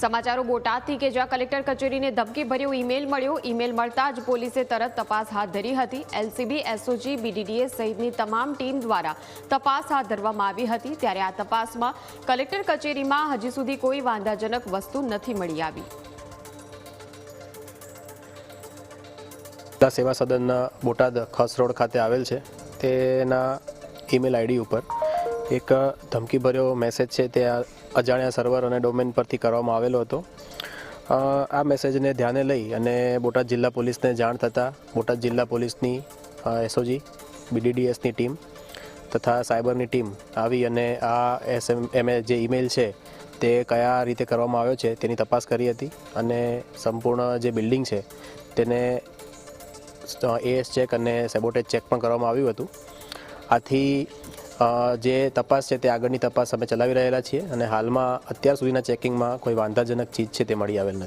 સમાચારો બોટાદથી કે જ્યાં કલેક્ટર કચેરીને ધમકીભર્યો ઈમેલ મળ્યો. ઈમેલ મળતા જ પોલીસે તરત તપાસ હાથ ધરી હતી. એલસીબી, એસઓજી, બીડીડીએસ સહિતની તમામ ટીમ દ્વારા તપાસ હાથ ધરવામાં આવી હતી. ત્યારે આ તપાસમાં કલેક્ટર કચેરીમાં હજી સુધી કોઈ વાંધાજનક વસ્તુ નથી મળી આવી. સેવા સદન બોટાદ ખસ રોડ ખાતે આવેલ છે. તેના ઈમેલ આઈડી ઉપર એક ધમકીભર્યો મેસેજ છે તે અજાણ્યા સર્વર અને ડોમેન પરથી કરવામાં આવેલો હતો. આ મેસેજને ધ્યાને લઈ અને બોટાદ જિલ્લા પોલીસને જાણ થતાં બોટાદ જિલ્લા પોલીસની એસઓજી, બીડીડીએસની ટીમ તથા સાયબરની ટીમ આવી અને આ જે ઈમેલ છે તે કયા રીતે કરવામાં આવ્યો છે તેની તપાસ કરી હતી અને સંપૂર્ણ જે બિલ્ડિંગ છે તેને એએસ ચેક અને સેબોટેજ ચેક પણ કરવામાં આવ્યું હતું. આથી જે તપાસ છે તે આગળની તપાસ અમે ચલાવી રહેલા છીએ અને હાલમાં અત્યાર સુધીના ચેકિંગમાં કોઈ વાંધાજનક ચીજ છે તે મળી આવેલ નથી.